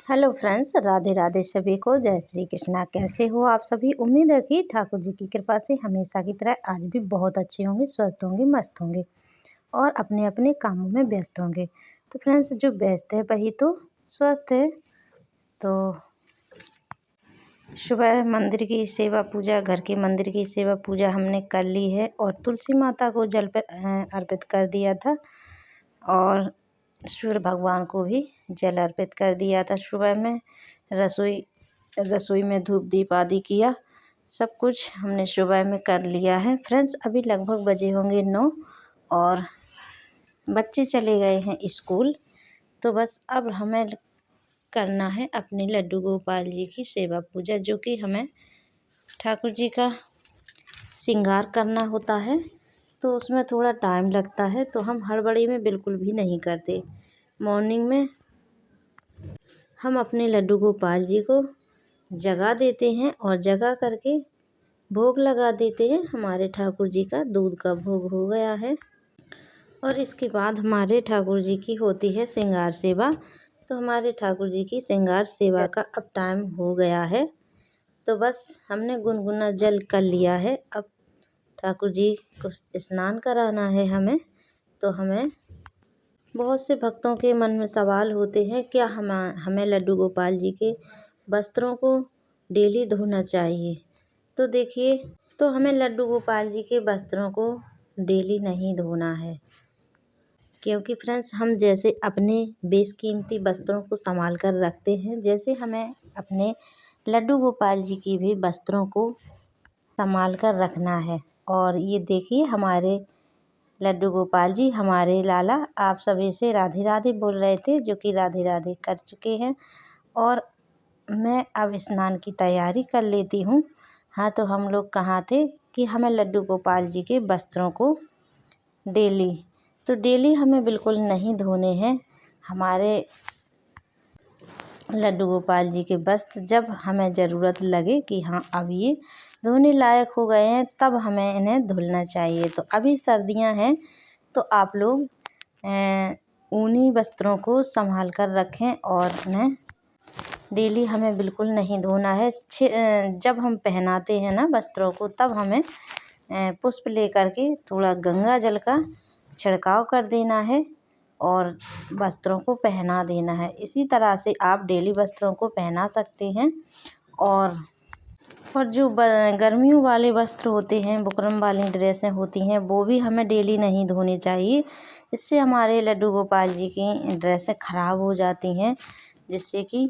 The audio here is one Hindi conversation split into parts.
हेलो फ्रेंड्स, राधे राधे सभी को। जय श्री कृष्णा। कैसे हो आप सभी? उम्मीद है कि ठाकुर जी की कृपा से हमेशा की तरह आज भी बहुत अच्छे होंगे, स्वस्थ होंगे, मस्त होंगे और अपने अपने कामों में व्यस्त होंगे। तो फ्रेंड्स, जो व्यस्त है वही तो स्वस्थ है। तो सुबह मंदिर की सेवा पूजा, घर के मंदिर की सेवा पूजा हमने कर ली है और तुलसी माता को जल पर अर्पित कर दिया था और सूर्य भगवान को भी जल अर्पित कर दिया था। सुबह में रसोई में धूप दीप आदि किया, सब कुछ हमने सुबह में कर लिया है। फ्रेंड्स, अभी लगभग बजे होंगे 9 और बच्चे चले गए हैं स्कूल। तो बस अब हमें करना है अपने लड्डू गोपाल जी की सेवा पूजा, जो कि हमें ठाकुर जी का श्रृंगार करना होता है। तो उसमें थोड़ा टाइम लगता है, तो हम हड़बड़ी में बिल्कुल भी नहीं करते। मॉर्निंग में हम अपने लड्डू गोपाल जी को जगा देते हैं और जगा करके भोग लगा देते हैं। हमारे ठाकुर जी का दूध का भोग हो गया है और इसके बाद हमारे ठाकुर जी की होती है श्रृंगार सेवा। तो हमारे ठाकुर जी की श्रृंगार सेवा का अब टाइम हो गया है। तो बस हमने गुनगुना जल कर लिया है। अब ठाकुर जी को स्नान कराना है हमें। तो हमें बहुत से भक्तों के मन में सवाल होते हैं, क्या हमें लड्डू गोपाल जी के वस्त्रों को डेली धोना चाहिए? तो देखिए, तो हमें लड्डू गोपाल जी के वस्त्रों को डेली नहीं धोना है, क्योंकि फ्रेंड्स, हम जैसे अपने बेशकीमती वस्त्रों को संभाल कर रखते हैं, जैसे हमें अपने लड्डू गोपाल जी की भी वस्त्रों को संभाल कर रखना है। और ये देखिए, हमारे लड्डू गोपाल जी, हमारे लाला, आप सभी से राधे राधे बोल रहे थे, जो कि राधे राधे कर चुके हैं और मैं अब स्नान की तैयारी कर लेती हूँ। हाँ, तो हम लोग कहाँ थे कि हमें लड्डू गोपाल जी के वस्त्रों को डेली हमें बिल्कुल नहीं धोने हैं। हमारे लड्डू गोपाल जी के वस्त्र जब हमें ज़रूरत लगे कि हाँ अब ये धोने लायक हो गए हैं, तब हमें इन्हें धुलना चाहिए। तो अभी सर्दियां हैं, तो आप लोग ऊनी वस्त्रों को संभाल कर रखें और इन्हें डेली हमें बिल्कुल नहीं धोना है। जब हम पहनाते हैं ना वस्त्रों को, तब हमें पुष्प लेकर के थोड़ा गंगा जल का छिड़काव कर देना है और वस्त्रों को पहना देना है। इसी तरह से आप डेली वस्त्रों को पहना सकते हैं। और जो गर्मियों वाले वस्त्र होते हैं, बुकरम वाली ड्रेसें होती हैं, वो भी हमें डेली नहीं धोनी चाहिए। इससे हमारे लड्डू गोपाल जी की ड्रेसें ख़राब हो जाती हैं, जिससे कि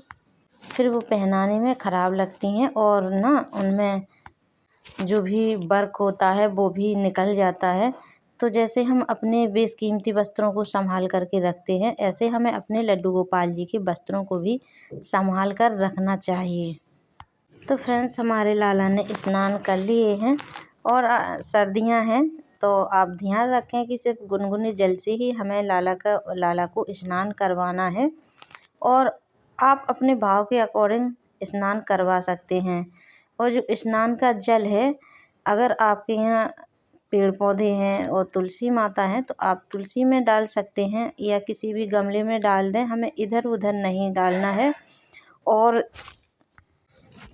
फिर वो पहनाने में ख़राब लगती हैं और ना उनमें जो भी वर्क होता है वो भी निकल जाता है। तो जैसे हम अपने बेशकीमती वस्त्रों को संभाल करके रखते हैं, ऐसे हमें अपने लड्डू गोपाल जी के वस्त्रों को भी संभाल कर रखना चाहिए। तो फ्रेंड्स, हमारे लाला ने स्नान कर लिए हैं और सर्दियां हैं, तो आप ध्यान रखें कि सिर्फ गुनगुने जल से ही हमें लाला को स्नान करवाना है और आप अपने भाव के अकॉर्डिंग स्नान करवा सकते हैं। और जो स्नान का जल है, अगर आपके यहाँ पेड़ पौधे हैं और तुलसी माता हैं, तो आप तुलसी में डाल सकते हैं या किसी भी गमले में डाल दें। हमें इधर उधर नहीं डालना है। और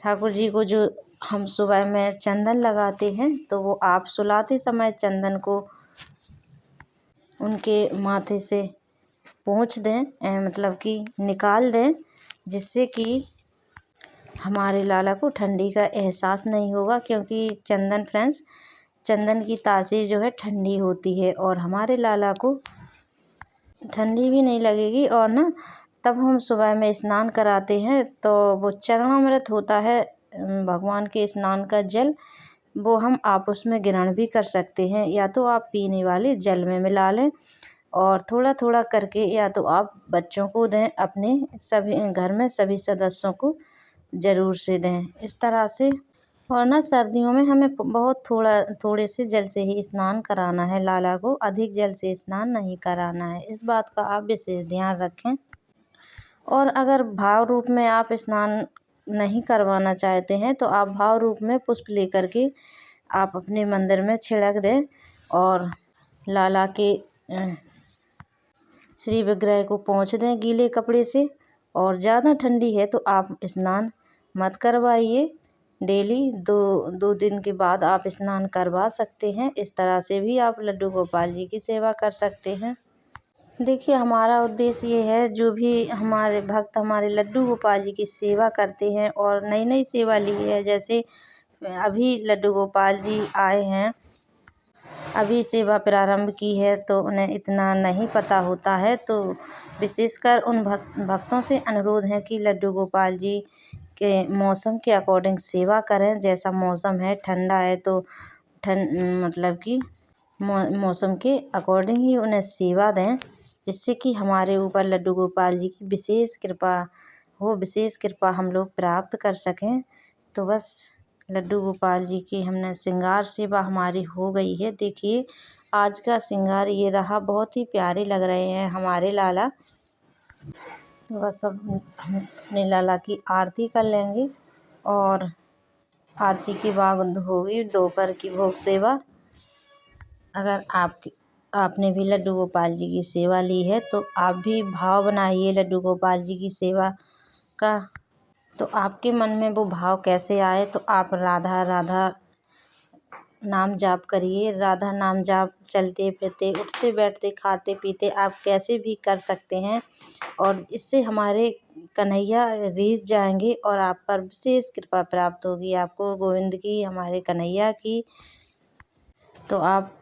ठाकुर जी को जो हम सुबह में चंदन लगाते हैं, तो वो आप सुलाते समय चंदन को उनके माथे से पोंछ दें, मतलब कि निकाल दें, जिससे कि हमारे लाला को ठंडी का एहसास नहीं होगा। क्योंकि चंदन की तासीर जो है ठंडी होती है और हमारे लाला को ठंडी भी नहीं लगेगी। और ना, तब हम सुबह में स्नान कराते हैं, तो वो चरणामृत होता है भगवान के स्नान का जल, वो हम आपस में ग्रहण भी कर सकते हैं। या तो आप पीने वाले जल में मिला लें और थोड़ा थोड़ा करके, या तो आप बच्चों को दें, अपने सभी घर में सभी सदस्यों को ज़रूर से दें, इस तरह से। और ना, सर्दियों में हमें बहुत थोड़े से जल से ही स्नान कराना है। लाला को अधिक जल से स्नान नहीं कराना है, इस बात का आप विशेष ध्यान रखें। और अगर भाव रूप में आप स्नान नहीं करवाना चाहते हैं, तो आप भाव रूप में पुष्प लेकर के आप अपने मंदिर में छिड़क दें और लाला के श्री विग्रह को पोंछ दें गीले कपड़े से। और ज़्यादा ठंडी है तो आप स्नान मत करवाइए। डेली 2 दिन के बाद आप स्नान करवा सकते हैं। इस तरह से भी आप लड्डू गोपाल जी की सेवा कर सकते हैं। देखिए, हमारा उद्देश्य ये है, जो भी हमारे भक्त हमारे लड्डू गोपाल जी की सेवा करते हैं और नई नई सेवा ली है, जैसे अभी लड्डू गोपाल जी आए हैं, अभी सेवा प्रारंभ की है, तो उन्हें इतना नहीं पता होता है। तो विशेषकर उन भक्तों से अनुरोध है कि लड्डू गोपाल जी के मौसम के अकॉर्डिंग सेवा करें। जैसा मौसम है, ठंडा है तो मतलब कि मौसम के अकॉर्डिंग ही उन्हें सेवा दें, जिससे कि हमारे ऊपर लड्डू गोपाल जी की विशेष कृपा हो, विशेष कृपा हम लोग प्राप्त कर सकें। तो बस लड्डू गोपाल जी की हमने श्रृंगार सेवा हमारी हो गई है। देखिए, आज का श्रृंगार ये रहा, बहुत ही प्यारे लग रहे हैं हमारे लाला। तो बस अब हम अपने लाला की आरती कर लेंगे और आरती के बाद होगी दोपहर की भोग सेवा। अगर आपने भी लड्डू गोपाल जी की सेवा ली है तो आप भी भाव बनाइए लड्डू गोपाल जी की सेवा का। तो आपके मन में वो भाव कैसे आए, तो आप राधा राधा नाम जाप करिए। राधा नाम जाप चलते फिरते, उठते बैठते, खाते पीते आप कैसे भी कर सकते हैं, और इससे हमारे कन्हैया रीझ जाएंगे और आप पर विशेष कृपा प्राप्त होगी, आपको गोविंद की, हमारे कन्हैया की। तो आप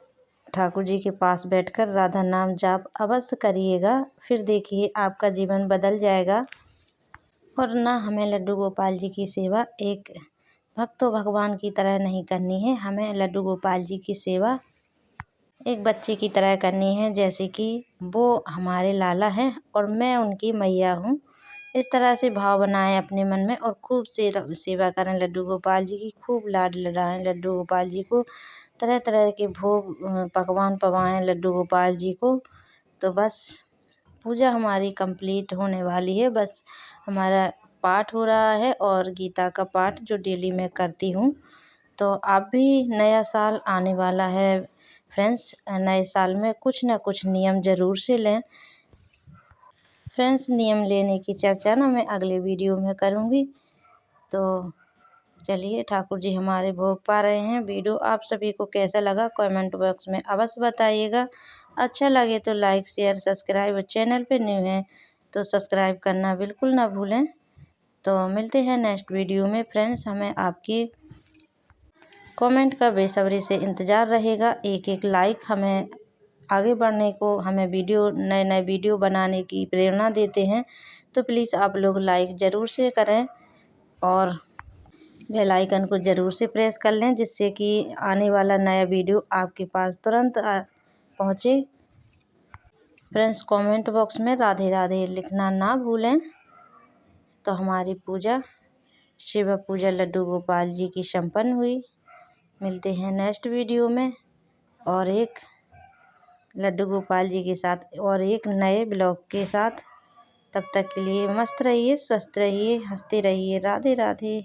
ठाकुर जी के पास बैठकर राधा नाम जाप अवश्य करिएगा, फिर देखिए आपका जीवन बदल जाएगा। और ना हमें लड्डू गोपाल जी की सेवा एक भक्तो भगवान की तरह नहीं करनी है, हमें लड्डू गोपाल जी की सेवा एक बच्चे की तरह करनी है, जैसे कि वो हमारे लाला हैं और मैं उनकी मैया हूँ। इस तरह से भाव बनाएं अपने मन में और खूब सेवा करें लड्डू गोपाल जी की, खूब लाड लडाएं लड्डू गोपाल जी को, तरह तरह के भोग पकवान पवाएं लड्डू गोपाल जी को। तो बस पूजा हमारी कंप्लीट होने वाली है, बस हमारा पाठ हो रहा है और गीता का पाठ जो डेली मैं करती हूँ। तो आप भी, नया साल आने वाला है फ्रेंड्स, नए साल में कुछ ना कुछ नियम ज़रूर से लें फ्रेंड्स। नियम लेने की चर्चा ना मैं अगले वीडियो में करूँगी। तो चलिए, ठाकुर जी हमारे भोग पा रहे हैं। वीडियो आप सभी को कैसा लगा कमेंट बॉक्स में अवश्य बताइएगा। अच्छा लगे तो लाइक शेयर सब्सक्राइब, और चैनल पे न्यू है तो सब्सक्राइब करना बिल्कुल ना भूलें। तो मिलते हैं नेक्स्ट वीडियो में फ्रेंड्स। हमें आपके कमेंट का बेसब्री से इंतज़ार रहेगा। एक एक लाइक हमें आगे बढ़ने को, हमें नए नए वीडियो बनाने की प्रेरणा देते हैं। तो प्लीज़ आप लोग लाइक ज़रूर से करें और बेल आइकन को ज़रूर से प्रेस कर लें, जिससे कि आने वाला नया वीडियो आपके पास तुरंत पहुँचे। फ्रेंड्स, कमेंट बॉक्स में राधे राधे लिखना ना भूलें। तो हमारी पूजा, शिव पूजा लड्डू गोपाल जी की संपन्न हुई। मिलते हैं नेक्स्ट वीडियो में और एक लड्डू गोपाल जी के साथ और एक नए ब्लॉग के साथ। तब तक के लिए मस्त रहिए, स्वस्थ रहिए, हंसते रहिए। राधे राधे।